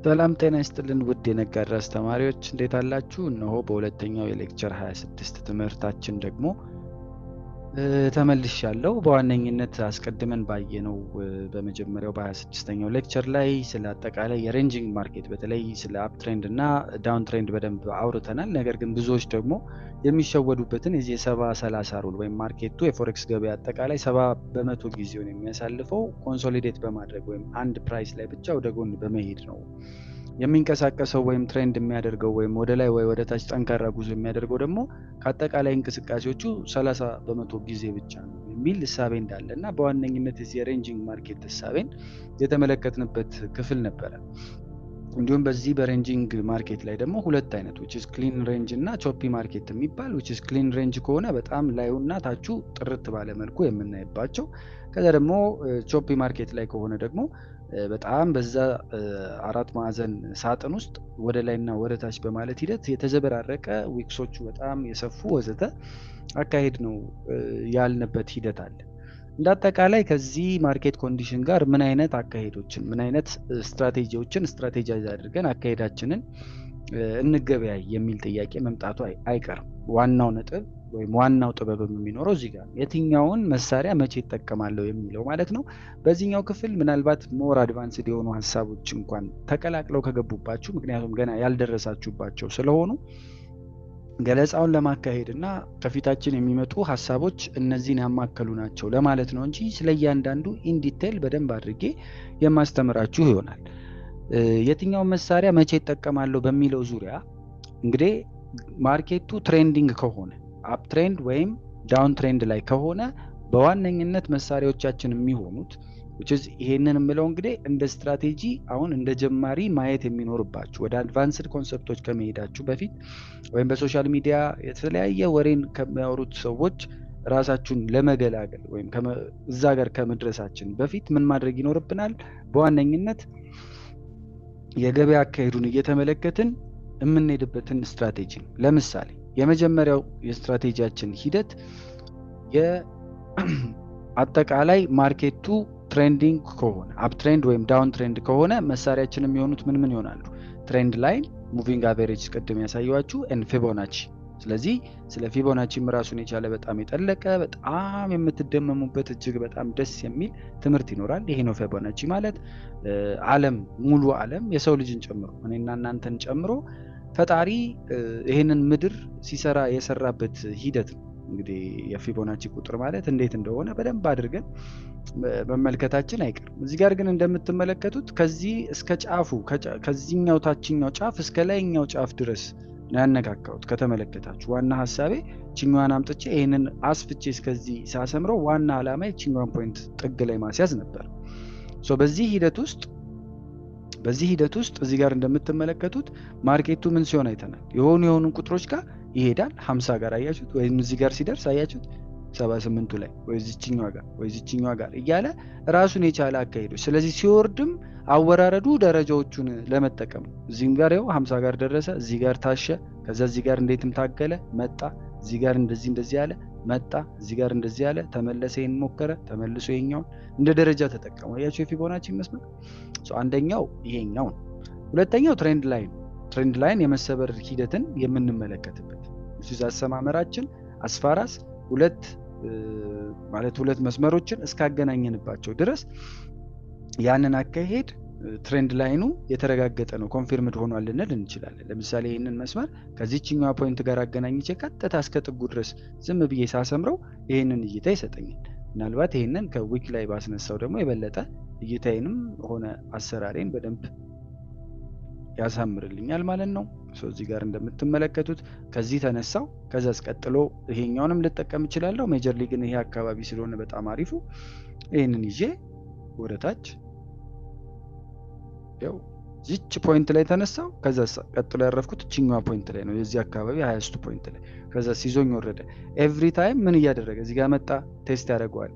ሰላም ጤና ይስጥልን ውድ የነጋድራስ ተማሪዎች እንዴት አላችሁ? እነሆ በሁለተኛው የሌክቸር 26 ትምህርታችን ደግሞ ተመልሻለሁ። በዋነኝነት አስቀድመን ባየነው በመጀመሪያው በ26ኛው ሌክቸር ላይ ስለ አጠቃላይ የሬንጂንግ ማርኬት በተለይ ስለ አፕ ትሬንድ እና ዳውን ትሬንድ በደንብ አውርተናል። ነገር ግን ብዙዎች ደግሞ የሚሸወዱበትን የዚህ 70-30 ሩል ወይም ማርኬቱ የፎሬክስ ገበያ አጠቃላይ 70% ጊዜውን የሚያሳልፈው ኮንሶሊዴት በማድረግ ወይም አንድ ፕራይስ ላይ ብቻ ወደ ጎን በመሄድ ነው የሚንቀሳቀሰው ወይም ትሬንድ የሚያደርገው ወይም ወደ ላይ ወይ ወደ ታች ጠንካራ ጉዞ የሚያደርገው ደግሞ ከአጠቃላይ እንቅስቃሴዎቹ 30% ጊዜ ብቻ ነው የሚል እሳቤ እንዳለ እና በዋነኝነት የዚህ የሬንጂንግ ማርኬት እሳቤን የተመለከትንበት ክፍል ነበረ። እንዲሁም በዚህ በሬንጂንግ ማርኬት ላይ ደግሞ ሁለት አይነት which is clean range እና choppy ማርኬት የሚባል which is clean range ከሆነ በጣም ላዩና ታቹ ጥርት ባለ መልኩ የምናይባቸው፣ ከዛ ደግሞ choppy ማርኬት ላይ ከሆነ ደግሞ በጣም በዛ አራት ማዕዘን ሳጥን ውስጥ ወደ ላይና ወደ ታች በማለት ሂደት የተዘበራረቀ ዊክሶቹ በጣም የሰፉ ወዘተ አካሄድ ነው ያልነበት ሂደት አለ። እንደ አጠቃላይ ከዚህ ማርኬት ኮንዲሽን ጋር ምን አይነት አካሄዶችን ምን አይነት ስትራቴጂዎችን ስትራቴጃይዝ አድርገን አካሄዳችንን እንገበያይ የሚል ጥያቄ መምጣቱ አይቀርም። ዋናው ነጥብ ወይም ዋናው ጥበብም የሚኖረው እዚህ ጋር የትኛውን መሳሪያ መቼ ይጠቀማለሁ የሚለው ማለት ነው። በዚህኛው ክፍል ምናልባት ሞር አድቫንስድ የሆኑ ሀሳቦች እንኳን ተቀላቅለው ከገቡባችሁ ምክንያቱም ገና ያልደረሳችሁባቸው ስለሆኑ ገለጻውን ለማካሄድ እና ከፊታችን የሚመጡ ሀሳቦች እነዚህን ያማከሉ ናቸው ለማለት ነው እንጂ ስለእያንዳንዱ ኢን ዲቴል በደንብ አድርጌ የማስተምራችሁ ይሆናል። የትኛውን መሳሪያ መቼ ይጠቀማለሁ በሚለው ዙሪያ እንግዲህ ማርኬቱ ትሬንዲንግ ከሆነ አፕ ትሬንድ ወይም ዳውን ትሬንድ ላይ ከሆነ በዋነኝነት መሳሪያዎቻችን የሚሆኑት ይሄንን የምለው እንግዲህ እንደ ስትራቴጂ አሁን እንደ ጀማሪ ማየት የሚኖርባችሁ ወደ አድቫንስድ ኮንሰፕቶች ከመሄዳችሁ በፊት ወይም በሶሻል ሚዲያ የተለያየ ወሬን ከሚያወሩት ሰዎች ራሳችሁን ለመገላገል ወይም እዛ ጋር ከመድረሳችን በፊት ምን ማድረግ ይኖርብናል? በዋነኝነት የገበያ አካሄዱን እየተመለከትን የምንሄድበትን ስትራቴጂ ነው። ለምሳሌ የመጀመሪያው የስትራቴጂያችን ሂደት የአጠቃላይ ማርኬቱ ትሬንዲንግ ከሆነ አፕ ትሬንድ ወይም ዳውን ትሬንድ ከሆነ መሳሪያችን የሚሆኑት ምን ይሆናሉ? ትሬንድ ላይን፣ ሙቪንግ አቨሬጅ ቅድም ያሳየዋችሁ ኤንድ ፊቦናቺ። ስለዚህ ስለ ፊቦናቺም ራሱን የቻለ በጣም የጠለቀ በጣም የምትደመሙበት እጅግ በጣም ደስ የሚል ትምህርት ይኖራል። ይሄ ነው ፊቦናቺ ማለት። ዓለም ሙሉ ዓለም የሰው ልጅን ጨምሮ እኔና እናንተን ጨምሮ ፈጣሪ ይሄንን ምድር ሲሰራ የሰራበት ሂደት ነው። እንግዲህ የፊቦናቺ ቁጥር ማለት እንዴት እንደሆነ በደንብ አድርገን መመልከታችን አይቀርም። እዚህ ጋር ግን እንደምትመለከቱት ከዚህ እስከ ጫፉ ከዚህኛው ታችኛው ጫፍ እስከ ላይኛው ጫፍ ድረስ ነው ያነካካሁት። ከተመለከታችሁ ዋና ሀሳቤ ችኛዋን አምጥቼ ይሄንን አስፍቼ እስከዚህ ሳሰምረው ዋና ዓላማ ችኛዋን ፖይንት ጥግ ላይ ማስያዝ ነበር። በዚህ ሂደት ውስጥ እዚህ ጋር እንደምትመለከቱት ማርኬቱ ምን ሲሆን አይተናል። የሆኑ ቁጥሮች ጋር ይሄዳል። 50 ጋር አያችሁት? ወይም እዚህ ጋር ሲደርስ አያችሁት? 78ቱ ላይ ወይ እዚህኛዋ ጋር እያለ ራሱን የቻለ አካሄዶች። ስለዚህ ሲወርድም አወራረዱ ደረጃዎቹን ለመጠቀም እዚህም ጋር ይኸው 50 ጋር ደረሰ፣ እዚህ ጋር ታሸ፣ ከዛ እዚህ ጋር እንዴትም ታገለ መጣ፣ እዚህ ጋር እንደዚህ ያለ መጣ፣ እዚህ ጋር እንደዚህ ያለ ተመለሰ፣ ይሄን ሞከረ፣ ተመልሶ ይሄኛውን እንደ ደረጃ ተጠቀመ። አያችሁ የፊቦናቺ መስመር። አንደኛው ይሄኛው ነው። ሁለተኛው ትሬንድ ላይን የመሰበር ሂደትን የምንመለከትበት እዚህ አሰማመራችን አስፋራስ ሁለት መስመሮችን እስካገናኘንባቸው ድረስ ያንን አካሄድ ትሬንድ ላይኑ የተረጋገጠ ነው ኮንፊርምድ ሆኗል ልንል እንችላለን። ለምሳሌ ይሄንን መስመር ከዚህኛው ፖይንት ጋር አገናኝቼ ቀጥታ እስከ ጥጉ ድረስ ዝም ብዬ ሳሰምረው ይሄንን እይታ ይሰጠኛል። ምናልባት ይሄንን ከዊክ ላይ ባስነሳው ደግሞ የበለጠ እይታዬንም ሆነ አሰራሬን በደንብ ያሳምርልኛል ማለት ነው። እዚህ ጋር እንደምትመለከቱት ከዚህ ተነሳው ከዛ አስቀጥሎ ይሄኛውንም ልጠቀም እችላለሁ። ሜጀር ሊግን ይሄ አካባቢ ስለሆነ በጣም አሪፉ ይሄንን ይዤ ወደ ታች ያው ዚች ፖይንት ላይ ተነሳው ከዛ ቀጥሎ ያረፍኩት እቺኛዋ ፖይንት ላይ ነው። የዚህ አካባቢ 23 ፖይንት ላይ ከዛ ሲዞኝ ወረደ። ኤቭሪ ታይም ምን እያደረገ እዚህ ጋር መጣ፣ ቴስት ያደርገዋል፣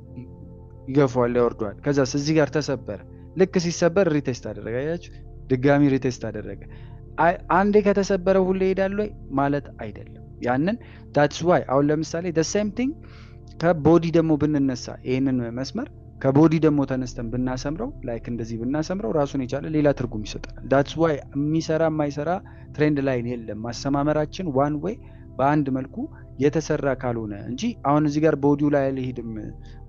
ይገፋዋል፣ ያወርደዋል። ከዛ እዚህ ጋር ተሰበረ። ልክ ሲሰበር ሪቴስት አደረገ። አያችሁ ድጋሚ ሪቴስት አደረገ። አንዴ ከተሰበረ ሁሌ ይሄዳል ወይ ማለት አይደለም። ያንን that's why አሁን ለምሳሌ the same thing ከቦዲ ደግሞ ብንነሳ ይሄንን መስመር ከቦዲ ደግሞ ተነስተን ብናሰምረው ላይክ እንደዚህ ብናሰምረው ራሱን የቻለ ሌላ ትርጉም ይሰጣል። ዳትስ ዋይ የሚሰራ የማይሰራ ትሬንድ ላይን የለም። ማሰማመራችን ዋን ዌይ በአንድ መልኩ የተሰራ ካልሆነ እንጂ አሁን እዚህ ጋር ቦዲው ላይ አልሄድም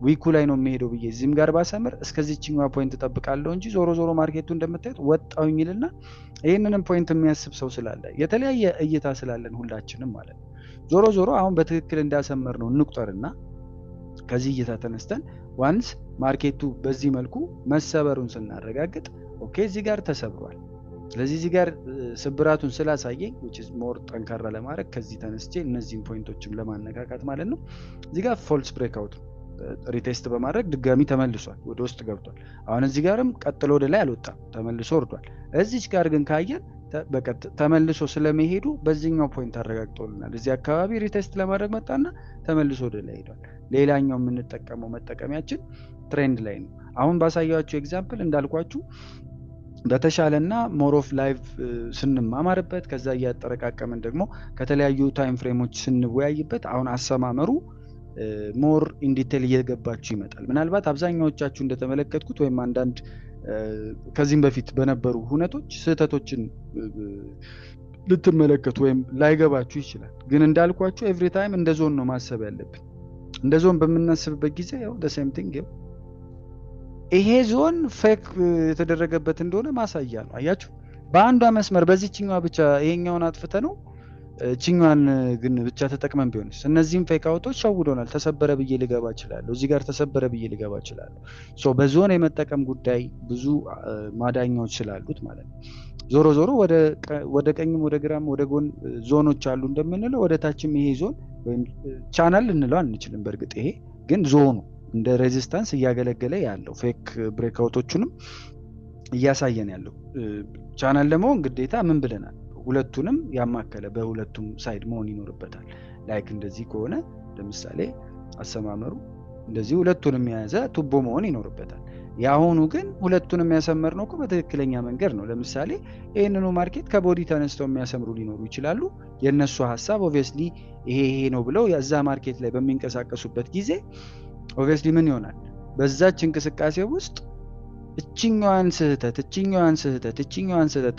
ዊኩ ላይ ነው የሚሄደው ብዬ እዚህም ጋር ባሰምር እስከዚህኛው ፖይንት ተጠብቃለሁ እንጂ ዞሮ ዞሮ ማርኬቱ እንደምታዩት ወጣውኝ ይልና ይሄንንም ፖይንት የሚያስብ ሰው ስላለ የተለያየ እይታ ስላለን ሁላችንም ማለት ነው። ዞሮ ዞሮ አሁን በትክክል እንዳሰመር ነው እንቁጠርና ከዚህ እይታ ተነስተን ዋንስ ማርኬቱ በዚህ መልኩ መሰበሩን ስናረጋግጥ ኦኬ እዚህ ጋር ተሰብሯል። ስለዚህ እዚህ ጋር ስብራቱን ስላሳየኝ which is more ጠንካራ ለማድረግ ከዚህ ተነስቼ እነዚህን ፖይንቶችም ለማነካካት ማለት ነው እዚህ ጋር ፎልስ ብሬክአውት ሪቴስት በማድረግ ድጋሚ ተመልሷል፣ ወደ ውስጥ ገብቷል። አሁን እዚህ ጋርም ቀጥሎ ወደ ላይ አልወጣም፣ ተመልሶ ወርዷል። እዚች ጋር ግን ካየን ተመልሶ ስለመሄዱ በዚህኛው ፖይንት አረጋግጦልናል። እዚህ አካባቢ ሪቴስት ለማድረግ መጣና ተመልሶ ወደ ላይ ሄዷል። ሌላኛው የምንጠቀመው መጠቀሚያችን ትሬንድ ላይ ነው። አሁን ባሳያችሁ ኤግዛምፕል እንዳልኳችሁ በተሻለና ሞር ኦፍ ላይቭ ስንማማርበት ከዛ እያጠረቃቀምን ደግሞ ከተለያዩ ታይም ፍሬሞች ስንወያይበት አሁን አሰማመሩ ሞር ኢን ዲቴል እየገባችሁ ይመጣል። ምናልባት አብዛኛዎቻችሁ እንደተመለከትኩት ወይም አንዳንድ ከዚህም በፊት በነበሩ ሁነቶች ስህተቶችን ልትመለከቱ ወይም ላይገባችሁ ይችላል። ግን እንዳልኳችሁ ኤቭሪ ታይም እንደ ዞን ነው ማሰብ ያለብን። እንደ ዞን በምናስብበት ጊዜ ያው the same thing ይሄ ዞን ፌክ የተደረገበት እንደሆነ ማሳያ ነው። አያችሁ በአንዷ መስመር በዚህኛዋ ብቻ ይሄኛውን አጥፍተ ነው ቺኛን ግን ብቻ ተጠቅመን ቢሆንስ እነዚህም ፌክ አውቶች ሸውዶናል። ተሰበረ ብዬ ልገባ እችላለሁ፣ እዚህ ጋር ተሰበረ ብዬ ልገባ እችላለሁ። ሶ በዞን የመጠቀም ጉዳይ ብዙ ማዳኛዎች ስላሉት ማለት ነው። ዞሮ ዞሮ ወደ ቀኝም ወደ ግራም ወደ ጎን ዞኖች አሉ እንደምንለው ወደ ታችም ይሄ ዞን ወይም ቻናል ልንለው አንችልም። በእርግጥ ይሄ ግን ዞኑ እንደ ሬዚስታንስ እያገለገለ ያለው ፌክ ብሬክአውቶቹንም እያሳየን ያለው ቻናል ለመሆን ግዴታ ምን ብለናል? ሁለቱንም ያማከለ በሁለቱም ሳይድ መሆን ይኖርበታል። ላይክ እንደዚህ ከሆነ ለምሳሌ አሰማመሩ እንደዚህ ሁለቱንም የያዘ ቱቦ መሆን ይኖርበታል። ያሁኑ ግን ሁለቱንም የሚያሰምር ነው በትክክለኛ መንገድ ነው። ለምሳሌ ይሄንኑ ማርኬት ከቦዲ ተነስተው የሚያሰምሩ ሊኖሩ ይችላሉ። የነሱ ሐሳብ ኦብቪየስሊ ይሄ ነው ብለው ያዛ ማርኬት ላይ በሚንቀሳቀሱበት ጊዜ ኦብቪየስሊ ምን ይሆናል? በዛች እንቅስቃሴ ውስጥ እቺኛዋን ስህተት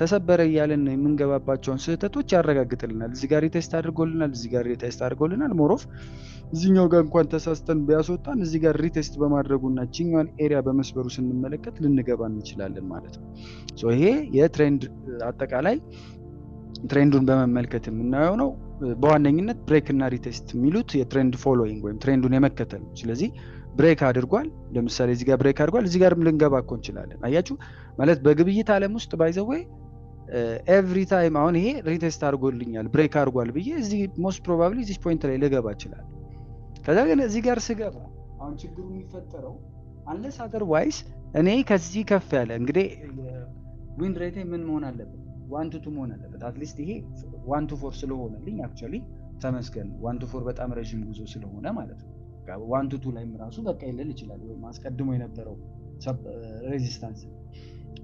ተሰበረ እያለን የምንገባባቸውን ስህተቶች ያረጋግጥልናል። እዚህ ጋር ሪቴስት አድርጎልናል፣ እዚህ ጋር ሪቴስት አድርጎልናል። ሞሮፍ እዚህኛው ጋር እንኳን ተሳስተን ቢያስወጣን እዚህ ጋር ሪቴስት በማድረጉና እቺኛዋን ኤሪያ በመስበሩ ስንመለከት ልንገባ እንችላለን ማለት ነው። ሶ ይሄ የትሬንድ አጠቃላይ ትሬንዱን በመመልከት የምናየው ነው። በዋነኝነት ብሬክ እና ሪቴስት የሚሉት የትሬንድ ፎሎዊንግ ወይም ትሬንዱን የመከተል ነው። ስለዚህ ብሬክ አድርጓል፣ ለምሳሌ እዚህ ጋር ብሬክ አድርጓል፣ እዚህ ጋርም ልንገባ እኮ እንችላለን። አያችሁ ማለት በግብይት ዓለም ውስጥ ባይዘዌ ኤቭሪ ታይም አሁን ይሄ ሪቴስት አድርጎልኛል ብሬክ አድርጓል ብዬ እዚህ ሞስት ፕሮባብሊ እዚህ ፖይንት ላይ ልገባ እችላለሁ። ከዛ ግን እዚህ ጋር ስገባ አሁን ችግሩ የሚፈጠረው አንለስ አዘርዋይስ እኔ ከዚህ ከፍ ያለ እንግዲህ ዊን ሬቴ ምን መሆን አለበት? 1 to 2 መሆን አለበት። አትሊስት ይሄ 1 to 4 ስለሆነልኝ አክቹአሊ ተመስገን 1 to 4 በጣም ረጅም ጉዞ ስለሆነ ማለት ነው። 1 to 2 ላይም ራሱ በቃ ይለል ይችላል ወይ ማስቀድሞ የነበረው ሬዚስታንስ።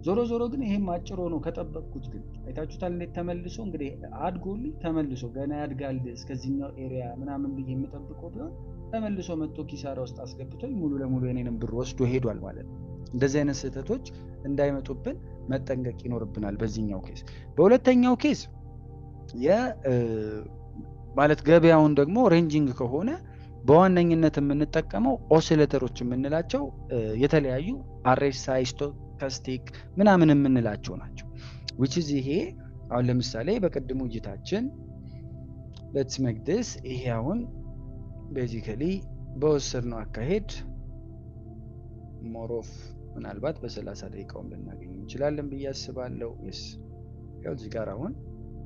ዞሮ ግን ይሄም አጭር ሆኖ ከጠበቅኩት ግን አይታችሁታል እንዴት ተመልሶ እንግዲህ አድጎልኝ ተመልሶ ገና ያድጋል እስከዚህኛው ኤሪያ ምናምን ብዬ የምጠብቀው ቢሆን ተመልሶ መጥቶ ኪሳራ ውስጥ አስገብቶኝ ሙሉ ለሙሉ የኔንም ብር ወስዶ ሄዷል ማለት ነው። እንደዚህ አይነት ስህተቶች እንዳይመጡብን መጠንቀቅ ይኖርብናል በዚህኛው ኬስ። በሁለተኛው ኬስ ማለት ገበያውን ደግሞ ሬንጂንግ ከሆነ በዋነኝነት የምንጠቀመው ኦሲሌተሮች የምንላቸው የተለያዩ RSI ስቶካስቲክ ምናምን የምንላቸው ናቸው። which is ይሄ አሁን ለምሳሌ በቀድሞ እይታችን let's make this ይሄ አሁን basically በወሰድነው አካሄድ more of ምናልባት በ30 ደቂቃውን ልናገኝ እንችላለን ብዬ አስባለሁ። yes ያው እዚህ ጋር አሁን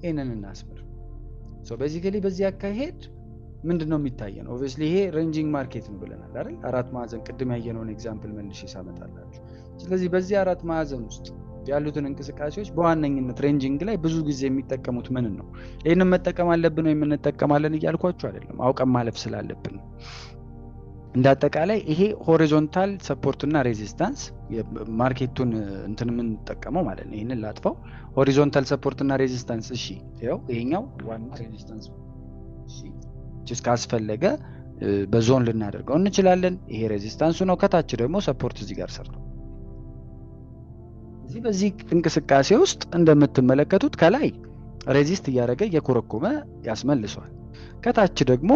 ይሄንን እናስምር። so basically በዚህ አካሄድ ምንድነው የሚታየው? obviously ይሄ ሬንጂንግ ማርኬት ነው ብለናል አይደል? አራት ማዕዘን ቅድም ያየነውን ኤግዛምፕል መልሼ ሳመጣላችሁ። ስለዚህ በዚህ አራት ማዕዘን ውስጥ ያሉትን እንቅስቃሴዎች በዋነኝነት ሬንጂንግ ላይ ብዙ ጊዜ የሚጠቀሙት ምን ነው? ይሄንን መጠቀም አለብን ወይ የምንጠቀማለን እያልኳችሁ አይደለም፣ አውቀን ማለፍ ስላለብን። እንዳጠቃላይ ይሄ ሆሪዞንታል ሰፖርት እና ሬዚስታንስ ማርኬቱን እንትን የምንጠቀመው ማለት ነው። ይሄንን ላጥፋው። ሆሪዞንታል ሰፖርት እና ሬዚስታንስ እሺ፣ ይሄው ይሄኛው ዋና ሬዚስታንስ እሺ፣ ካስፈለገ በዞን ልናደርገው እንችላለን። ይሄ ሬዚስታንሱ ነው። ከታች ደግሞ ሰፖርት እዚህ ጋር ሰርቶ በዚህ እንቅስቃሴ ውስጥ እንደምትመለከቱት ከላይ ሬዚስት እያደረገ እየኮረኮመ ያስመልሷል። ከታች ደግሞ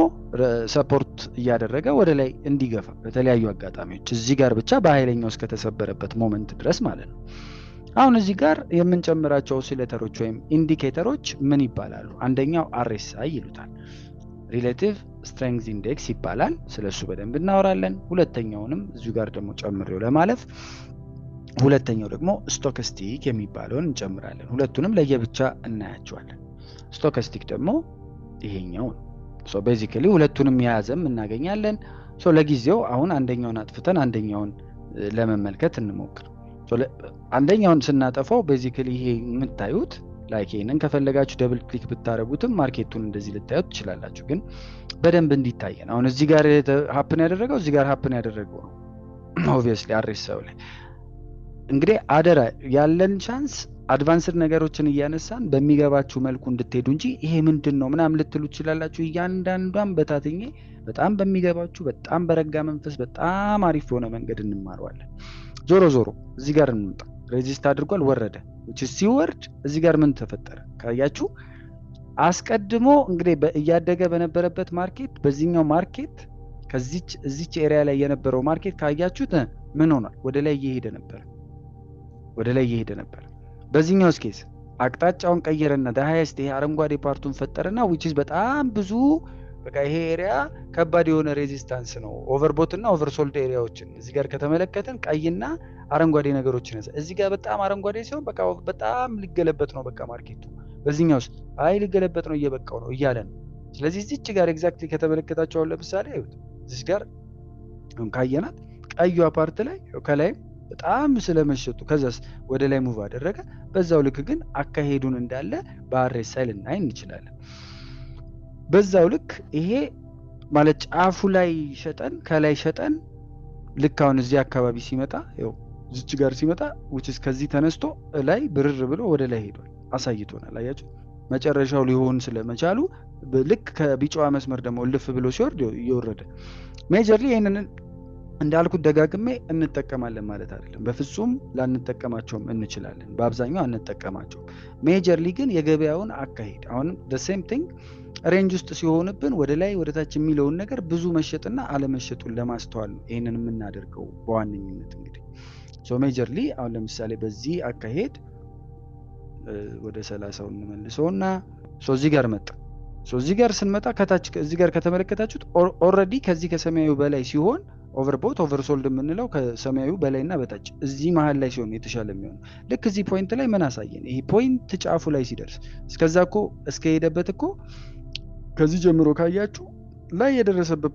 ሰፖርት እያደረገ ወደ ላይ እንዲገፋ በተለያዩ አጋጣሚዎች እዚህ ጋር ብቻ በኃይለኛው እስከተሰበረበት ሞመንት ድረስ ማለት ነው። አሁን እዚህ ጋር የምንጨምራቸው ኦሲሌተሮች ወይም ኢንዲኬተሮች ምን ይባላሉ? አንደኛው RSI ይሉታል፣ ሪሌቲቭ ስትሬንግዝ ኢንዴክስ ይባላል። ስለሱ በደንብ እናወራለን። ሁለተኛውንም እዚሁ ጋር ደግሞ ጨምሬው ለማለፍ ሁለተኛው ደግሞ ስቶካስቲክ የሚባለውን እንጨምራለን። ሁለቱንም ለየብቻ እናያቸዋለን። ስቶካስቲክ ደግሞ ይሄኛው ነው። ሶ ቤዚካሊ ሁለቱንም የያዘም እናገኛለን። ሶ ለጊዜው አሁን አንደኛውን አጥፍተን አንደኛውን ለመመልከት እንሞክር። ሶ አንደኛውን ስናጠፋው ቤዚካሊ ይሄ የምታዩት ላይክ ይሄንን ከፈለጋችሁ ደብል ክሊክ ብታረጉትም ማርኬቱን እንደዚህ ልታዩት ትችላላችሁ። ግን በደንብ እንዲታየን አሁን እዚህ ጋር ሀፕን ያደረገው እዚህ ጋር ሀፕን ያደረገው ነው ኦብቪየስሊ RSI ላይ እንግዲህ አደራ ያለን ቻንስ አድቫንስድ ነገሮችን እያነሳን በሚገባችሁ መልኩ እንድትሄዱ እንጂ ይሄ ምንድነው ምናምን ልትሉ ትችላላችሁ። እያንዳንዷን በታትኜ በጣም በሚገባችሁ በጣም በረጋ መንፈስ በጣም አሪፍ ሆነ መንገድ እንማረዋለን። ዞሮ ዞሮ እዚህ ጋር እንምጣ። ሬዚስት አድርጓል፣ ወረደ። ሲወርድ እዚህ ጋር ምን ተፈጠረ ካያችሁ አስቀድሞ እንግዲህ እያደገ በነበረበት ማርኬት በዚህኛው ማርኬት እዚች ኤሪያ ላይ የነበረው ማርኬት ካያችሁት ምን ሆኗል? ወደ ላይ እየሄደ ነበር። በዚህኛው ኬስ አቅጣጫውን ቀየረና ሃይስት ይሄ አረንጓዴ ፓርቱን ፈጠረና which is በጣም ብዙ በቃ ይሄ ኤሪያ ከባድ የሆነ ሬዚስታንስ ነው። ኦቨርቦት እና ኦቨርሶልድ ኤሪያዎችን እዚህ ጋር ከተመለከተን ቀይና አረንጓዴ ነገሮችን እዚህ ጋር በጣም አረንጓዴ ሲሆን በቃ በጣም ሊገለበጥ ነው በቃ ማርኬቱ። በዚህኛውስ አይ ሊገለበጥ ነው እየበቃው ነው እያለ ነው። ስለዚህ እዚች ጋር ኤግዛክትሊ ከተመለከታችሁ አሁን ለምሳሌ እዚህ ጋር ካየናት ቀዩ ፓርት ላይ ከላይ በጣም ስለመሸጡ ከዛስ ወደ ላይ ሙቭ አደረገ። በዛው ልክ ግን አካሄዱን እንዳለ በRSI ልናይ እንችላለን። በዛው ልክ ይሄ ማለት ጫፉ ላይ ሸጠን ከላይ ሸጠን ልክ አሁን እዚህ አካባቢ ሲመጣ ያው እዚች ጋር ሲመጣ which is ከዚህ ተነስቶ ላይ ብርር ብሎ ወደ ላይ ሄዷል አሳይቶናል። አያችሁ መጨረሻው ሊሆን ስለመቻሉ ልክ ከቢጫዋ መስመር ደግሞ ልፍ ብሎ ሲወርድ እየወረደ ሜጀርሊ ይሄንን እንዳልኩት ደጋግሜ እንጠቀማለን ማለት አይደለም። በፍጹም ላንጠቀማቸውም እንችላለን። በአብዛኛው አንጠቀማቸውም። ሜጀርሊ ግን የገበያውን አካሄድ አሁን the same thing ሬንጅ ውስጥ ሲሆንብን ወደ ላይ ወደ ታች የሚለውን ነገር ብዙ መሸጥና አለመሸጡን ለማስተዋል ነው ይሄንን የምናደርገው በዋነኝነት። እንግዲህ ሶ ሜጀርሊ አሁን ለምሳሌ በዚህ አካሄድ ወደ 30 እንመልሰውና ሶ እዚህ ጋር መጣ። ሶ እዚህ ጋር ስንመጣ ከታች እዚህ ጋር ከተመለከታችሁት ኦልሬዲ ከዚህ ከሰማያዊ በላይ ሲሆን ኦቨርቦት ኦቨርሶልድ የምንለው ከሰማያዊ በላይና በታች እዚህ መሃል ላይ ሲሆን የተሻለ የሚሆነው ልክ እዚህ ፖይንት ላይ ምን አሳየን? ይሄ ፖይንት ጫፉ ላይ ሲደርስ እስከዛ እኮ እስከሄደበት እኮ ከዚህ ጀምሮ ካያችሁ ላይ የደረሰበት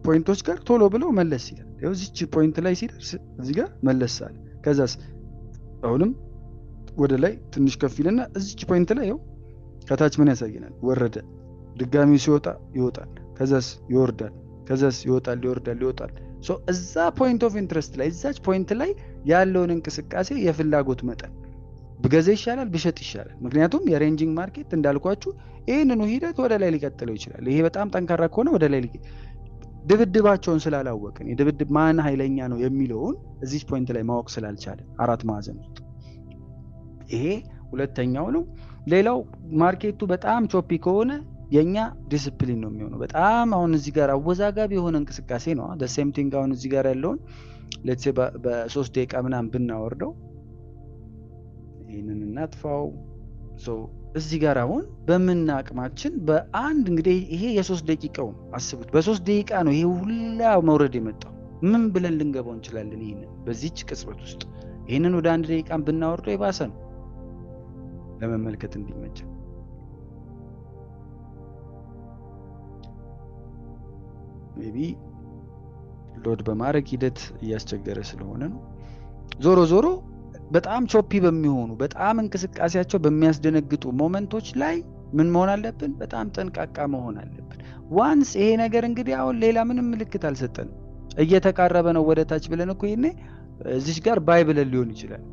ፖይንቶች ጋር ቶሎ ብለው መለስ ይላል። ያው እዚች ፖይንት ላይ ሲደርስ እዚህ ጋር መለስ አለ። ከዛስ አሁንም ወደ ላይ ትንሽ ከፍ ይልና እዚች ፖይንት ላይ ያው ከታች ምን ያሳየናል? ወረደ። ድጋሚ ሲወጣ ይወጣል። ከዛስ ይወርዳል። ከዛስ ይወጣል። ሶ እዛ ፖይንት ኦፍ ኢንትረስት ላይ እዛች ፖይንት ላይ ያለውን እንቅስቃሴ የፍላጎት መጠን ብገዛ ይሻላል ብሸጥ ይሻላል። ምክንያቱም የሬንጂንግ ማርኬት እንዳልኳችሁ ይሄንኑ ሂደት ወደ ላይ ሊቀጥለው ይችላል። ይሄ በጣም ጠንካራ ከሆነ ወደ ላይ ድብድባቸውን ስላላወቅን የድብድብ ማን ኃይለኛ ነው የሚለውን እዚች ፖይንት ላይ ማወቅ ስላልቻለ አራት ማዕዘን ውስጥ ይሄ ሁለተኛው ነው። ሌላው ማርኬቱ በጣም ቾፒ ከሆነ የኛ ዲሲፕሊን ነው የሚሆነው። በጣም አሁን እዚህ ጋር አወዛጋቢ የሆነ እንቅስቃሴ ነው። the same thing አሁን እዚህ ጋር ያለውን let's say በ3 ደቂቃ ምናምን ብናወርደው ይሄንን እናጥፋው። ሶ እዚህ ጋር አሁን በምን አቅማችን በአንድ እንግዲህ ይሄ የ3 ደቂቃው አስቡት። በ3 ደቂቃ ነው ይሄ ሁላ መውረድ የመጣው። ምን ብለን ልንገባው እንችላለን? ይሄንን በዚህች ቅጽበት ውስጥ ይሄንን ወደ 1 ደቂቃ ብናወርደው የባሰ ነው ለመመልከት እንዲመች። ሜቢ ሎድ በማድረግ ሂደት እያስቸገረ ስለሆነ ነው። ዞሮ በጣም ቾፒ በሚሆኑ በጣም እንቅስቃሴያቸው በሚያስደነግጡ ሞመንቶች ላይ ምን መሆን አለብን? በጣም ጠንቃቃ መሆን አለብን። ዋንስ ይሄ ነገር እንግዲህ አሁን ሌላ ምንም ምልክት አልሰጠንም እየተቃረበ ነው ወደ ታች ብለን እኮ ይሄኔ እዚች ጋር ባይ ብለን ሊሆን ይችላል።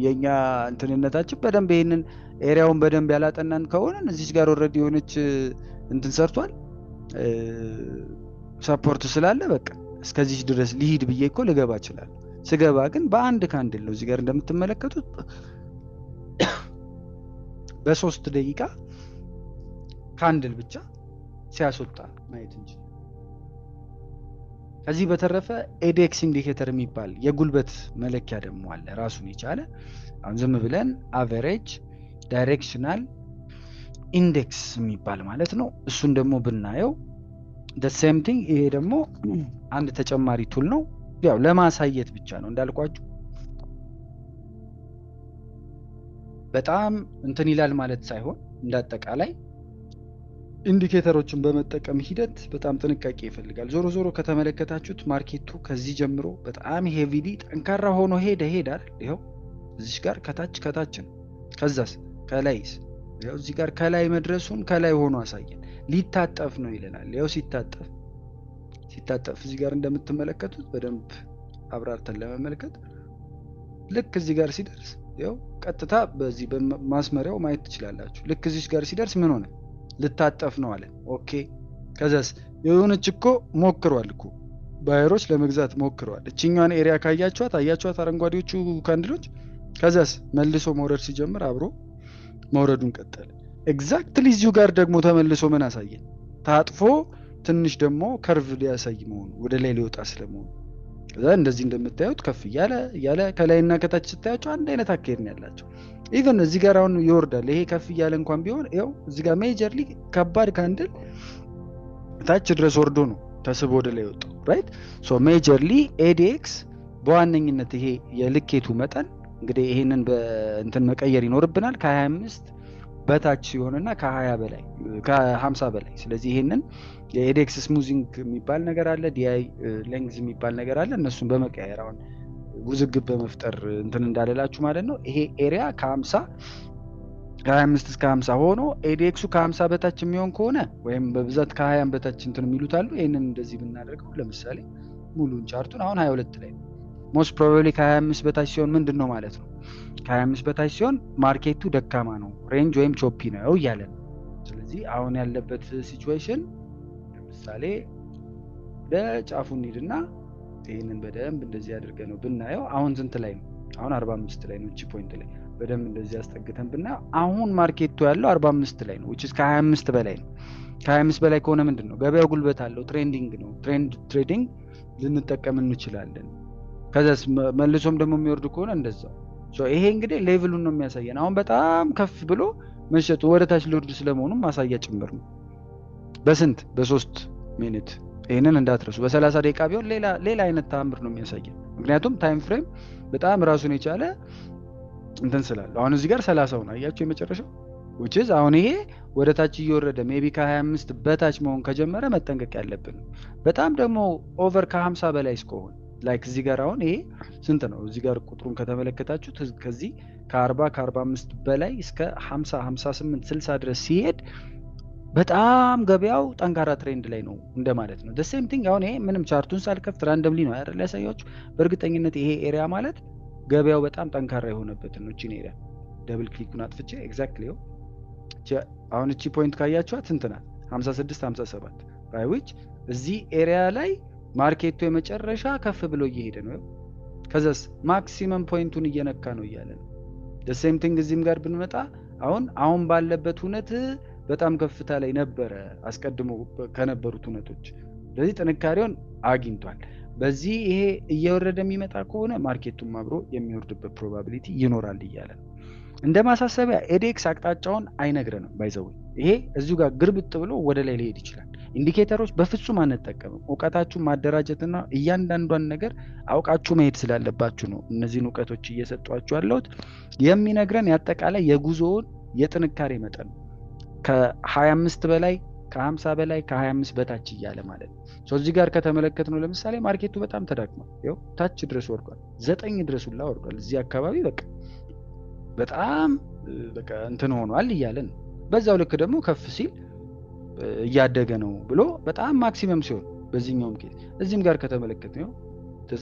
የኛ እንትንነታችን በደንብ ይሄንን ኤሪያውን በደንብ ያላጠናን ከሆነ እዚች ጋር ኦሬዲ የሆነች እንትን ሰርቷል ሰፖርት ስላለ በቃ እስከዚህ ድረስ ሊሂድ ብዬ እኮ ልገባ ይችላል። ስገባ ግን በአንድ ካንድል ነው እዚህ ጋር እንደምትመለከቱት በ3 ደቂቃ ካንድል ብቻ ሲያስወጣ ማየት እንጂ። ከዚህ በተረፈ ኤዲኤክስ ኢንዲኬተር የሚባል የጉልበት መለኪያ ደግሞ አለ ራሱን የቻለ። አሁን ዝም ብለን አቨሬጅ ዳይሬክሽናል ኢንዴክስ የሚባል ማለት ነው። እሱን ደግሞ ብናየው the same thing። ይሄ ደግሞ አንድ ተጨማሪ ቱል ነው፣ ያው ለማሳየት ብቻ ነው እንዳልኳችሁ። በጣም እንትን ይላል ማለት ሳይሆን እንዳጠቃላይ ኢንዲኬተሮችን በመጠቀም ሂደት በጣም ጥንቃቄ ይፈልጋል። ዞሮ ዞሮ ከተመለከታችሁት ማርኬቱ ከዚህ ጀምሮ በጣም ሄቪሊ ጠንካራ ሆኖ ሄደ አይደል? ይሄው እዚህ ጋር ከታች ነው። ከዛስ ከላይስ ይሄው እዚህ ጋር ከላይ መድረሱን ከላይ ሆኖ አሳየን። ሊታጠፍ ነው ይለናል። ይሄው ሲታጠፍ እዚህ ጋር እንደምትመለከቱት በደንብ አብራርተን ለመመልከት ልክ እዚህ ጋር ሲደርስ ይሄው ቀጥታ በዚህ በማስመሪያው ማየት ትችላላችሁ። ልክ እዚህ ጋር ሲደርስ ምን ሆነ? ልታጠፍ ነው አለ። ኦኬ ከዛስ የሆነች እኮ ሞክሯል እኮ ባየሮች ለመግዛት ሞክሯል። እቺኛዋን ኤሪያ ካያችኋት አረንጓዴዎቹ ካንድሎች። ከዛስ መልሶ መውረድ ሲጀምር አብሮ መውረዱን ቀጠለ። ኤግዛክትሊ እዚሁ ጋር ደግሞ ተመልሶ ምን አሳየን? ታጥፎ ትንሽ ደግሞ ከርቭ ሊያሳይ መሆኑ ወደ ላይ ሊወጣ ስለመሆኑ። ከዛ እንደዚህ እንደምታዩት ከፍ እያለ ከላይና ከታች ስታያቸው አንድ አይነት አካሄድ ነው ያላቸው። ኢቨን እዚህ ጋር አሁን ይወርዳል። ይሄ ከፍ እያለ እንኳን ቢሆን ያው እዚህ ጋር ሜጀርሊ ከባድ ካንድል ታች ድረስ ወርዶ ነው ተስቦ ወደ ላይ ወጣው። ራይት ሶ ሜጀርሊ ኤዲኤክስ በዋነኝነት ይሄ የልኬቱ መጠን እንግዲህ ይሄንን በእንትን መቀየር ይኖርብናል። ከ25 በታች ሲሆንና ከ50 በላይ። ስለዚህ ይሄንን የኤዲኤክስ ስሙዚንግ የሚባል ነገር አለ፣ ዲአይ ሌንግዝ የሚባል ነገር አለ። እነሱን በመቀየር አሁን ውዝግብ በመፍጠር እንትን እንዳለላችሁ ማለት ነው። ይሄ ኤሪያ ከ25 እስከ 50 ሆኖ ኤዲኤክሱ ከ50 በታች የሚሆን ከሆነ ወይም በብዛት ከ20 በታች እንትን የሚሉት አሉ። ይሄንን እንደዚህ ብናደርገው ለምሳሌ ሙሉን ቻርቱን አሁን 22 ላይ ነው። ሞስት ፕሮባብሊ ከ25 በታች ሲሆን ምንድን ነው ማለት ነው? ከ25 በታች ሲሆን ማርኬቱ ደካማ ነው፣ ሬንጅ ወይም ቾፒ ነው እያለ ነው። ስለዚህ አሁን ያለበት ሲቹዌሽን ለምሳሌ በጫፉ እንሂድና ይሄንን በደንብ እንደዚህ አድርገ ነው ብናየው አሁን ስንት ላይ ነው? አሁን 45 ላይ ነው። እቺ ፖይንት ላይ በደንብ እንደዚህ አስጠግተን ብናየው አሁን ማርኬቱ ያለው 45 ላይ ነው which is ከ25 በላይ ነው። ከ25 በላይ ከሆነ ምንድን ነው? ገበያው ጉልበት አለው፣ ትሬንዲንግ ነው። ትሬዲንግ ልንጠቀም እንችላለን። ከዛስ መልሶም ደግሞ የሚወርድ ከሆነ እንደዛው። ይሄ እንግዲህ ሌቭሉን ነው የሚያሳየን። አሁን በጣም ከፍ ብሎ መሸጡ ወደ ታች ሊወርድ ስለመሆኑ ማሳያ ጭምር ነው። በስንት በ3 ሚኒት ይሄንን እንዳትረሱ። በ30 ደቂቃ ቢሆን ሌላ አይነት ተአምር ነው የሚያሳየን። ምክንያቱም ታይም ፍሬም በጣም ራሱን የቻለ እንትን ስላለ አሁን እዚህ ጋር 30 ነው አያችሁ የመጨረሻው which is አሁን ይሄ ወደ ታች እየወረደ ሜቢ ከ25 በታች መሆን ከጀመረ መጠንቀቅ ያለብን። በጣም ደግሞ ኦቨር ከ50 በላይ እስከሆነ ላይክ እዚህ ጋር አሁን ይሄ ስንት ነው? እዚህ ጋር ቁጥሩን ከተመለከታችሁት ከዚህ ከ40 ከ45 በላይ እስከ 50 58 60 ድረስ ሲሄድ በጣም ገበያው ጠንካራ ትሬንድ ላይ ነው እንደማለት ነው። the same thing አሁን ይሄ ምንም ቻርቱን ሳልከፍት ራንደምሊ ነው አይደል ያሳያችሁ። በእርግጠኝነት ይሄ ኤሪያ ማለት ገበያው በጣም ጠንካራ የሆነበት ነው። እቺ ኤሪያ ደብል ክሊኩን አጥፍቼ ኤግዛክትሊ አሁን እቺ ፖይንት ካያችኋት ስንት ናት? 56 57 by which እዚህ ኤሪያ ላይ ማርኬቱ የመጨረሻ ከፍ ብሎ እየሄደ ነው። ከዛስ ማክሲመም ፖይንቱን እየነካ ነው እያለ ነው። the same thing እዚህም ጋር ብንመጣ አሁን ባለበት ሁነት በጣም ከፍታ ላይ ነበረ አስቀድሞ ከነበሩት ሁነቶች። ስለዚህ ጥንካሬውን አግኝቷል። በዚህ ይሄ እየወረደ የሚመጣ ከሆነ ማርኬቱም አብሮ የሚወርድበት ፕሮባቢሊቲ ይኖራል እያለ ነው። እንደ ማሳሰቢያ ኤዲኤክስ አቅጣጫውን አይነግረንም። ባይዘው ይሄ እዚሁ ጋር ግርብጥ ብሎ ወደ ላይ ሊሄድ ይችላል። ኢንዲኬተሮች በፍጹም አንጠቀምም። እውቀታችሁን ማደራጀትና እያንዳንዷን ነገር አውቃችሁ መሄድ ስላለባችሁ ነው እነዚህን እውቀቶች እየሰጧችሁ ያለሁት። የሚነግረን ያጠቃላይ የጉዞውን የጥንካሬ መጠን ከ25 በላይ ከ50 በላይ ከ25 በታች እያለ ማለት ነው። እዚህ ጋር ከተመለከትነው ለምሳሌ ማርኬቱ በጣም ተዳክሟል። ይኸው ታች ድረስ ወርዷል፣ 9 ድረስ ሁላ ወርዷል። እዚህ አካባቢ በጣም እንትን ሆኗል እያለን ነው። በዛው ልክ ደግሞ ከፍ ሲል እያደገ ነው ብሎ በጣም ማክሲመም ሲሆን በዚህኛውም ኬዝ እዚህም ጋር ከተመለከትነው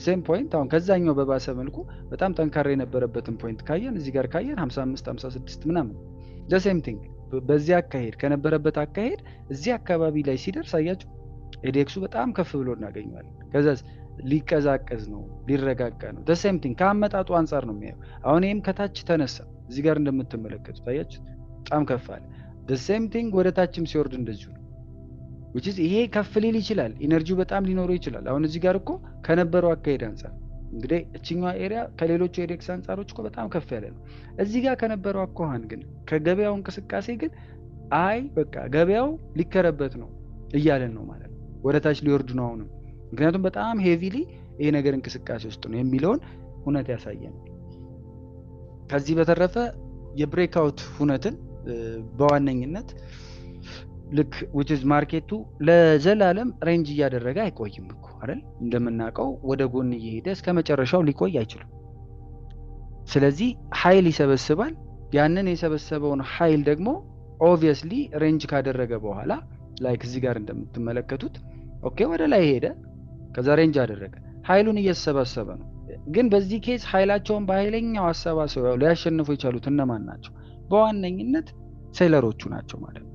ሴም ፖይንት አሁን ከዛኛው በባሰ መልኩ በጣም ጠንካራ የነበረበትን ፖይንት ካየን እዚህ ጋር ካየን 55 56 ምናምን the same thing በዚህ አካሄድ ከነበረበት አካሄድ እዚህ አካባቢ ላይ ሲደርስ አያችሁ ኤዲኤክሱ በጣም ከፍ ብሎ እናገኘዋለን። ከዛ ሊቀዛቀዝ ነው ሊረጋጋ ነው። the same thing ከአመጣጡ አንጻር ነው የሚያየው። አሁን ይሄም ከታች ተነሳ እዚህ ጋር እንደምትመለከቱት ታያችሁ በጣም ከፍ አለ። the same thing ወደ ታችም ሲወርድ እንደዚሁ ነው። which is ይሄ ከፍ ሊል ይችላል፣ ኢነርጂው በጣም ሊኖረው ይችላል። አሁን እዚህ ጋር እኮ ከነበረው አካሄድ አንጻር እንግዲህ እችኛዋ ኤሪያ ከሌሎቹ ኤዲኤክስ አንጻሮች እኮ በጣም ከፍ ያለ ነው። እዚህ ጋር ከነበረው አኳኋን ግን ከገበያው እንቅስቃሴ ግን አይ በቃ ገበያው ሊከረበት ነው እያለን ነው ማለት ነው። ወደ ታች ሊወርድ ነው አሁንም፣ ምክንያቱም በጣም ሄቪሊ ይሄ ነገር እንቅስቃሴ ውስጥ ነው የሚለውን ሁነት ያሳየናል። ከዚህ በተረፈ የብሬክአውት ሁነትን በዋነኝነት ልክ which is ማርኬቱ ለዘላለም ሬንጅ እያደረገ አይቆይም እኮ አይደል? እንደምናውቀው ወደ ጎን እየሄደ እስከ መጨረሻው ሊቆይ አይችልም። ስለዚህ ኃይል ይሰበስባል። ያንን የሰበሰበውን ኃይል ደግሞ ኦብቪየስሊ ሬንጅ ካደረገ በኋላ ላይክ እዚህ ጋር እንደምትመለከቱት ኦኬ ወደ ላይ ሄደ፣ ከዛ ሬንጅ አደረገ፣ ኃይሉን እየተሰበሰበ ነው። ግን በዚህ ኬስ ኃይላቸውን በኃይለኛው አሰባስበው ሊያሸንፉ የቻሉት እነማን ናቸው? በዋነኝነት ሴለሮቹ ናቸው ማለት ነው።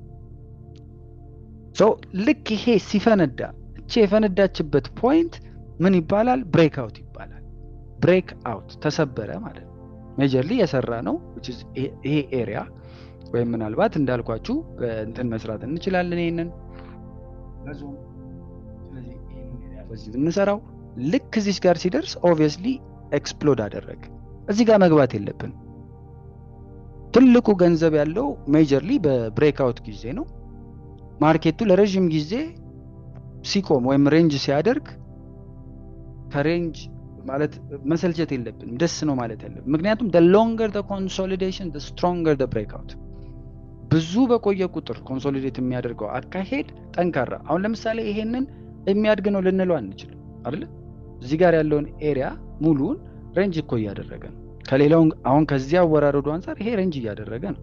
ሶ ልክ ይሄ ሲፈነዳ እቺ የፈነዳችበት ፖይንት ምን ይባላል? ብሬክአውት ይባላል። ብሬክአውት ተሰበረ ማለት ነው። ሜጀርሊ የሰራ ነው ይሄ ኤሪያ ወይም ምናልባት እንዳልኳችሁ እንትን መስራት እንችላለን ይሄንን በዙም። ስለዚህ ይሄን ኤሪያ በዚህ ብንሰራው ልክ እዚህ ጋር ሲደርስ ኦብቪየስሊ ኤክስፕሎድ አደረገ። እዚህ ጋር መግባት የለብን። ትልቁ ገንዘብ ያለው ሜጀርሊ በብሬክአውት ጊዜ ነው። ማርኬቱ ለረጅም ጊዜ ሲቆም ወይም ሬንጅ ሲያደርግ ከሬንጅ ማለት መሰልቸት የለብንም፣ ደስ ነው ማለት ያለብን። ምክንያቱም the longer the consolidation the stronger the breakout። ብዙ በቆየ ቁጥር ኮንሶሊዴት የሚያደርገው አካሄድ ጠንካራ። አሁን ለምሳሌ ይሄንን የሚያድግ ነው ልንለው አንችልም አይደል? እዚህ ጋር ያለውን ኤሪያ ሙሉን ሬንጅ እኮ እያደረገ ነው። ከሌላው አሁን ከዚያ አወራረዱ አንፃር ይሄ ሬንጅ እያደረገ ነው።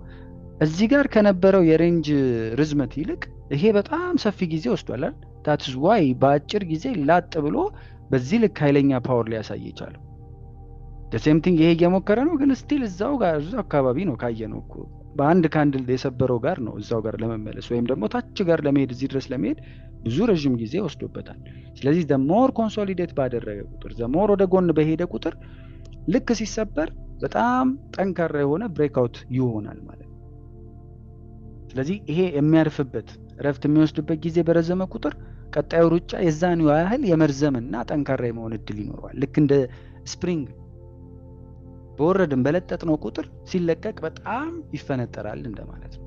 እዚህ ጋር ከነበረው የሬንጅ ርዝመት ይልቅ ይሄ በጣም ሰፊ ጊዜ ወስዷል አይደል? that's why በአጭር ጊዜ ላጥ ብሎ በዚህ ልክ ኃይለኛ ፓወር ሊያሳይ ይቻላል። the same thing ይሄ እየሞከረ ነው፣ ግን ስቲል እዛው አካባቢ ነው ካየነው እኮ በአንድ ካንድል የሰበረው ጋር ነው እዛው ጋር ለመመለስ ወይም ደግሞ ታች ጋር ለመሄድ እዚህ ድረስ ለመሄድ ብዙ ረጅም ጊዜ ወስዶበታል። ስለዚህ the more consolidate ባደረገ ቁጥር the more ወደ ጎን በሄደ ቁጥር ልክ ሲሰበር በጣም ጠንካራ የሆነ ብሬክአውት ይሆናል ማለት ነው። ስለዚህ ይሄ የሚያርፍበት ረፍት የሚወስድበት ጊዜ በረዘመ ቁጥር ቀጣዩ ሩጫ የዛን ያህል የመርዘምና ጠንካራ የመሆን እድል ይኖረዋል። ልክ እንደ ስፕሪንግ በወረድን በለጠጥነው ቁጥር ሲለቀቅ በጣም ይፈነጠራል እንደማለት ነው።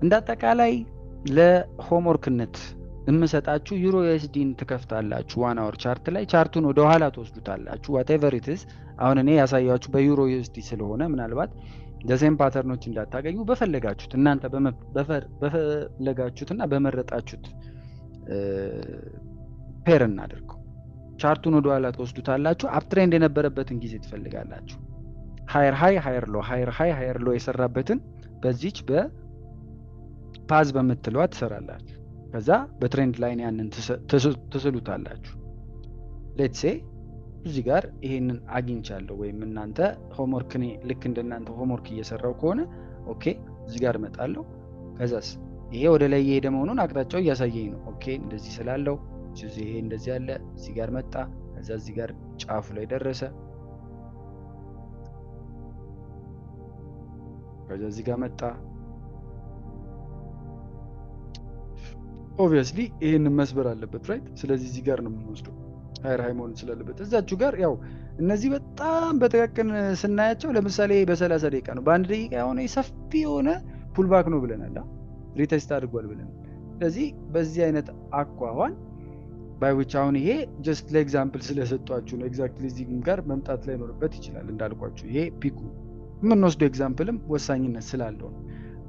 እንዳጠቃላይ ለሆምወርክነት የምሰጣችሁ ዩሮ ዩኤስዲን ትከፍታላችሁ። 1 አወር ቻርት ላይ ቻርቱን ወደ ኋላ ትወስዱታላችሁ። whatever it is አሁን እኔ ያሳያችሁ በዩሮ ዩኤስዲ ስለሆነ ምናልባት ዘሴም ፓተርኖች እንዳታገኙ በፈለጋችሁት እናንተ በፈለጋችሁትና በመረጣችሁት ፔር እናድርገው። ቻርቱን ወደ ኋላ ትወስዱታላችሁ። አፕ ትሬንድ የነበረበትን ጊዜ ትፈልጋላችሁ። ሃየር ሃይ ሃየር ሎ ሃየር ሃይ ሃየር ሎ የሰራበትን በዚች በፓዝ በምትለዋ ትሰራላችሁ። ከዛ በትሬንድ ላይን ያንን ትስሉታላችሁ። ሌትስ ሴ እዚህ ጋር ይሄንን አግኝቻለሁ ወይም እናንተ ሆምወርክ እኔ ልክ እንደናንተ ሆምወርክ እየሰራው ከሆነ ኦኬ እዚህ ጋር እመጣለሁ። ከዛስ ይሄ ወደ ላይ እየሄደ መሆኑን አቅጣጫው እያሳየኝ ነው። ኦኬ እንደዚህ ስላለው ይሄ እንደዚህ ያለ እዚህ ጋር መጣ። ከዛ እዚህ ጋር ጫፉ ላይ ደረሰ። ከዛ እዚህ ጋር መጣ። ኦብቪየስሊ ይሄንን መስበር አለበት ራይት። ስለዚህ እዚህ ጋር ነው የምንወስደው ሃየር ሃይ መሆን ስላለበት። እዛችሁ ጋር ያው እነዚህ በጣም በተቀቀን ስናያቸው ለምሳሌ በ30 ደቂቃ ነው በአንድ ደቂቃ የሆነ ሰፊ የሆነ ፑልባክ ነው ብለናል፣ ሪቴስት አድርጓል ብለናል። ስለዚህ በዚህ አይነት አኳኋን ባይዊች አሁን ይሄ ጀስት ለኤግዛምፕል ስለሰጧችሁ ነው። ኤግዛክትሊ እዚህ ጋር መምጣት ላይ ኖርበት ይችላል እንዳልኳችሁ። ይሄ ፒኩ የምንወስደው ኤግዛምፕልም ወሳኝነት ስላለው ነው።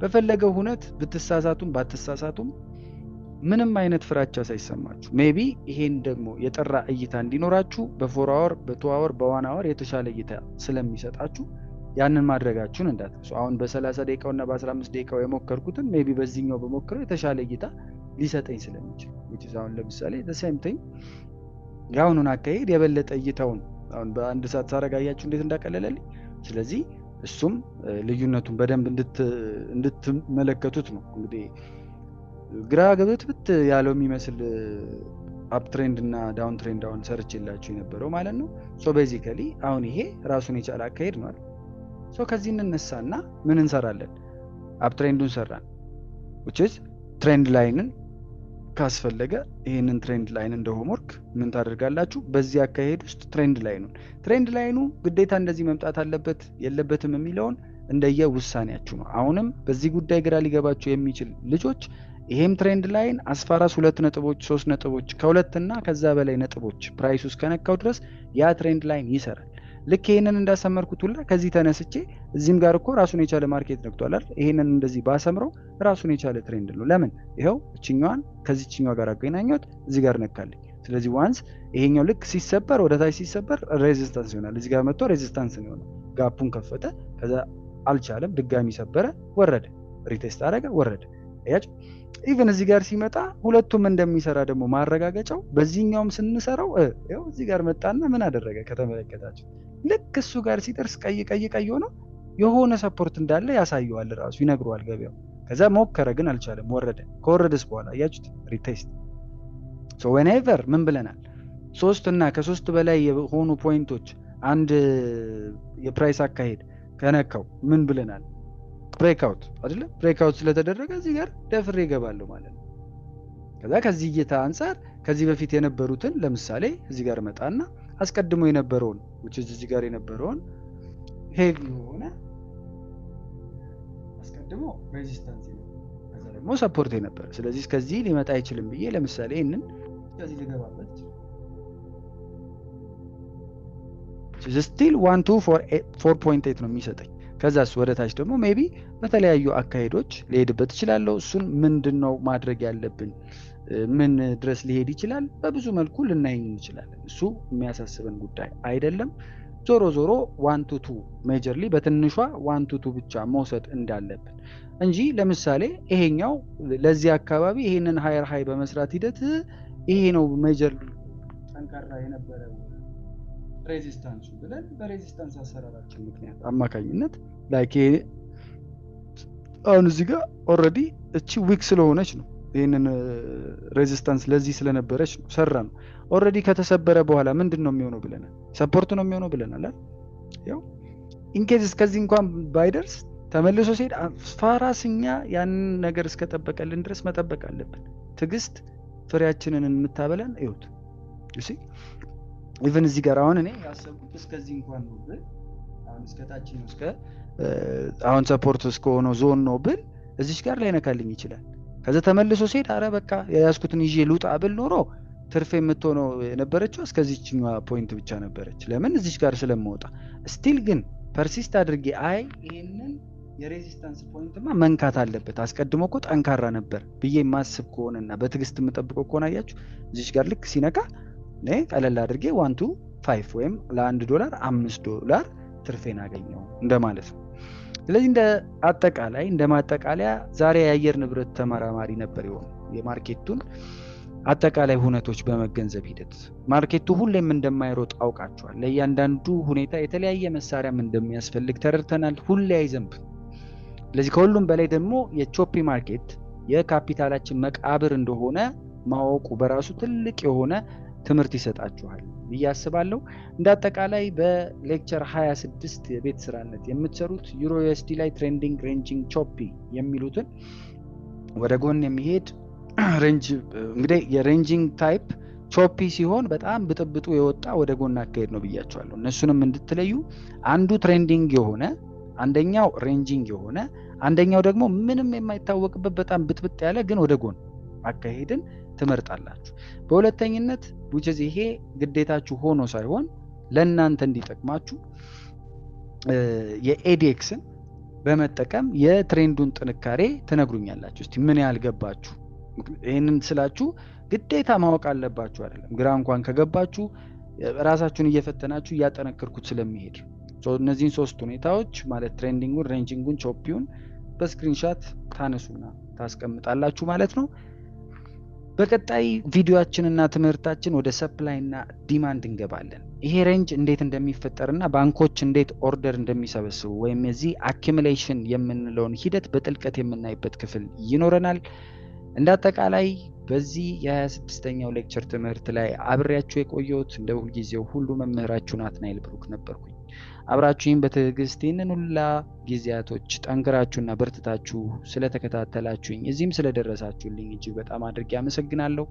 በፈለገው ሁነት ብትሳሳቱም ባትሳሳቱም ምንም አይነት ፍራቻ ሳይሰማችሁ ሜቢ ይሄን ደግሞ የጠራ እይታ እንዲኖራችሁ በ4 አወር በ2 አወር በ1 አወር የተሻለ እይታ ስለሚሰጣችሁ ያንን ማድረጋችሁን እንዳትረሱ። አሁን በ30 ደቂቃውና በ15 ደቂቃው የሞከርኩትን ሜቢ በዚህኛው በሞክረው የተሻለ እይታ ሊሰጠኝ ስለሚችል which is አሁን ለምሳሌ the same thing ያውኑን አካሄድ የበለጠ እይታውን አሁን በአንድ ሰዓት ሳረጋያችሁ እንዴት እንዳቀለለልኝ። ስለዚህ እሱም ልዩነቱን በደንብ እንድትመለከቱት ነው እንግዲህ ግራ ገብት ያለው የሚመስል አፕ ትሬንድ እና ዳውን ትሬንድ አሁን ሰርችላችሁ የነበረው ማለት ነው። ሶ ቤዚካሊ አሁን ይሄ ራሱን የቻለ አካሄድ ነው አይደል? ሶ ከዚህ እንነሳና ምን እንሰራለን? አፕ ትሬንዱን ሰራን which is ትሬንድ ላይንን ካስፈለገ ይሄንን ትሬንድ ላይን እንደ ሆምወርክ ምን ታደርጋላችሁ? በዚህ አካሄድ ውስጥ ትሬንድ ላይኑ ግዴታ እንደዚህ መምጣት አለበት የለበትም የሚለውን እንደየ ውሳኔያችሁ ነው። አሁንም በዚህ ጉዳይ ግራ ሊገባችሁ የሚችል ልጆች ይሄም ትሬንድ ላይን አስፋራስ 2 ነጥቦች 3 ነጥቦች ከሁለት እና ከዛ በላይ ነጥቦች ፕራይስ ውስጥ ከነካው ድረስ ያ ትሬንድ ላይን ይሰራል። ልክ ይሄንን እንዳሰመርኩት ሁላ ከዚህ ተነስቼ እዚህም ጋር እኮ ራሱን የቻለ ማርኬት ነክቷል አይደል? ይሄንን እንደዚህ ባሰምረው ራሱን የቻለ ትሬንድ ነው። ለምን? ይሄው እቺኛዋን ከዚህኛዋ ጋር አገናኘሁት እዚህ ጋር ነካልኝ። ስለዚህ ዋንስ ይሄኛው ልክ ሲሰበር ወደ ታች ሲሰበር ሬዚስታንስ ይሆናል። እዚህ ጋር መጥቶ ሬዚስታንስ ነው የሆነው። ጋፑን ከፈተ፣ ከዛ አልቻለም፣ ድጋሚ ሰበረ፣ ወረደ፣ ሪቴስት አደረገ፣ ወረደ። አያችሁ? ኢቭን እዚህ ጋር ሲመጣ ሁለቱም እንደሚሰራ ደግሞ ማረጋገጫው በዚህኛውም ስንሰራው ያው እዚህ ጋር መጣና ምን አደረገ ከተመለከታችሁ ልክ እሱ ጋር ሲደርስ ቀይ ሆኖ የሆነ ሰፖርት እንዳለ ያሳየዋል፣ ራሱ ይነግረዋል ገበያው። ከዛ ሞከረ ግን አልቻለም፣ ወረደ። ከወረደስ በኋላ አያችሁት ሪቴስት። ሶ ዌንኤቨር ምን ብለናል? 3 እና ከ3 በላይ የሆኑ ፖይንቶች አንድ የፕራይስ አካሄድ ከነካው ምን ብለናል? ብሬክአውት አይደለ? ብሬክአውት ስለተደረገ እዚህ ጋር ደፍሬ እገባለሁ ማለት ነው። ከዛ ከዚህ እይታ አንፃር ከዚህ በፊት የነበሩትን ለምሳሌ እዚህ ጋር መጣና አስቀድሞ የነበረውን which is እዚህ ጋር የነበረውን ሄቪ ሆነ አስቀድሞ ሬዚስታንስ ነው፣ ከዛ ደግሞ ሰፖርት ነበር። ስለዚህ እስከዚህ ሊመጣ አይችልም ብዬ ለምሳሌ እንን ከዚህ ልገባበት still 124.8 ነው የሚሰጠኝ። ከዛስ ወደ ታች ደግሞ ሜቢ በተለያዩ አካሄዶች ሊሄድበት ይችላል። እሱን ምንድነው ማድረግ ያለብን? ምን ድረስ ሊሄድ ይችላል? በብዙ መልኩ ልናይ እንችላለን። እሱ የሚያሳስበን ጉዳይ አይደለም። ዞሮ 1 to 2 ሜጀርሊ በትንሿ 1 to 2 ብቻ መውሰድ እንዳለብን እንጂ ለምሳሌ ይሄኛው ለዚህ አካባቢ ይሄንን ሃየር ሃይ በመስራት ሂደት ይሄ ነው ሜጀር ጠንካራ የነበረው ሬዚስታንሱ ብለን በሬዚስታንስ አሰራራችን ምክንያት አማካኝነት ላይክ አሁን እዚህ ጋር ኦልሬዲ እቺ ዊክ ስለሆነች ነው ይሄንን ሬዚስታንስ ለዚህ ስለነበረች ነው ሰራ ነው። ኦልሬዲ ከተሰበረ በኋላ ምንድነው የሚሆነው ብለናል? ሰፖርት ነው የሚሆነው ብለናል አይደል? ያው ኢንኬዝ እስከዚህ እንኳን ባይደርስ ተመልሶ ሲሄድ ፋራስኛ ያን ነገር እስከጠበቀልን ድረስ መጠበቅ አለብን። ትግስት ፍሬያችንን እንምታበለን እዩት። እሺ ኢቭን እዚህ ጋር አሁን እኔ ያሰብኩት እስከዚህ እንኳን ነው ብል አሁን እስከታች ነው እስከ አሁን ሰፖርት እስከሆነ ዞን ነው ብል እዚህ ጋር ላይ ነካልኝ ይችላል። ከዛ ተመልሶ ሲሄድ አረ በቃ ያያዝኩትን ይዤ ልውጣ ብል ኖሮ ትርፍ የምትሆነው የነበረችው እስከዚህኛው ፖይንት ብቻ ነበረች። ለምን እዚህ ጋር ስለማወጣ ስቲል ግን ፐርሲስት አድርጌ አይ ይሄንን የሬዚስታንስ ፖይንትማ መንካት አለበት አስቀድሞ እኮ ጠንካራ ነበር ብዬ ማስብ ከሆነና በትግስት የምጠብቀው ከሆነ አያችሁ እዚህ ጋር ልክ ሲነካ እኔ ቀለል አድርጌ 1 to 5 ወይም $1 $5 ትርፌን አገኘው እንደማለት ነው። ስለዚህ እንደ አጠቃላይ እንደ ማጠቃለያ ዛሬ የአየር ንብረት ተመራማሪ ነበር ይሆን የማርኬቱን አጠቃላይ ሁኔታዎች በመገንዘብ ሂደት ማርኬቱ ሁሌም እንደማይሮጥ አውቃቸዋል። ለእያንዳንዱ ሁኔታ የተለያየ መሳሪያም እንደሚያስፈልግ ተረድተናል። ሁሌ አይዘንብ። ስለዚህ ከሁሉም በላይ ደግሞ የቾፒ ማርኬት የካፒታላችን መቃብር እንደሆነ ማወቁ በራሱ ትልቅ የሆነ ትምህርት ይሰጣችኋል ብዬ አስባለሁ። እንደ አጠቃላይ በሌክቸር 26 የቤት ስራነት የምትሰሩት ዩሮ ዩኤስዲ ላይ ትሬንዲንግ ሬንጂንግ ቾፒ የሚሉትን ወደ ጎን የሚሄድ ሬንጅ እንግዲህ የሬንጂንግ ታይፕ ቾፒ ሲሆን በጣም ብጥብጡ የወጣ ወደ ጎን አካሄድ ነው ብያቸዋለሁ። እነሱንም እንድትለዩ አንዱ ትሬንዲንግ የሆነ አንደኛው ሬንጂንግ የሆነ አንደኛው ደግሞ ምንም የማይታወቅበት በጣም ብጥብጥ ያለ ግን ወደ ጎን አካሄድን ትመርጣላችሁ። በሁለተኝነት which ይሄ ግዴታችሁ ሆኖ ሳይሆን ለእናንተ እንዲጠቅማችሁ የኤዲኤክስን በመጠቀም የትሬንዱን ጥንካሬ ትነግሩኛላችሁ። እስቲ ምን ያህል ገባችሁ? ይሄንን ስላችሁ ግዴታ ማወቅ አለባችሁ አይደለም። ግራ እንኳን ከገባችሁ ራሳችሁን እየፈተናችሁ እያጠነከርኩት ስለሚሄድ እነዚህን 3 ሁኔታዎች ማለት ትሬንዲንጉን፣ ሬንጂንጉን፣ ቾፒውን በስክሪንሻት ታነሱና ታስቀምጣላችሁ ማለት ነው። በቀጣይ ቪዲዮአችንና ትምህርታችን ወደ ሰፕላይ እና ዲማንድ እንገባለን። ይሄ ሬንጅ እንዴት እንደሚፈጠርና ባንኮች እንዴት ኦርደር እንደሚሰበስቡ ወይም የዚህ አኪሙሌሽን የምንለውን ሂደት በጥልቀት የምናይበት ክፍል ይኖረናል። እንደ አጠቃላይ በዚህ የ26ኛው ሌክቸር ትምህርት ላይ አብሬያችሁ የቆየሁት እንደ ሁልጊዜው ሁሉ መምህራችሁ ናትናኤል ብሩክ ነበርኩኝ። አብራችሁኝ በትዕግስት ይህንን ሁላ ጊዜያቶች ጠንክራችሁና በርትታችሁ ስለተከታተላችሁኝ እዚህም ስለደረሳችሁልኝ እጅግ በጣም አድርጌ አመሰግናለሁ።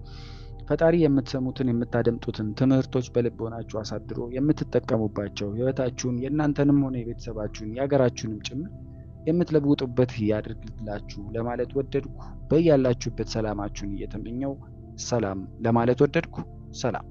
ፈጣሪ የምትሰሙትን የምታደምጡትን ትምህርቶች በልቦናችሁ አሳድሮ የምትጠቀሙባቸው ህይወታችሁን የእናንተንም ሆነ የቤተሰባችሁን የሀገራችሁንም ጭምር የምትለውጡበት ያድርግላችሁ ለማለት ወደድኩ። በያላችሁበት ሰላማችሁን እየተመኘው ሰላም ለማለት ወደድኩ። ሰላም።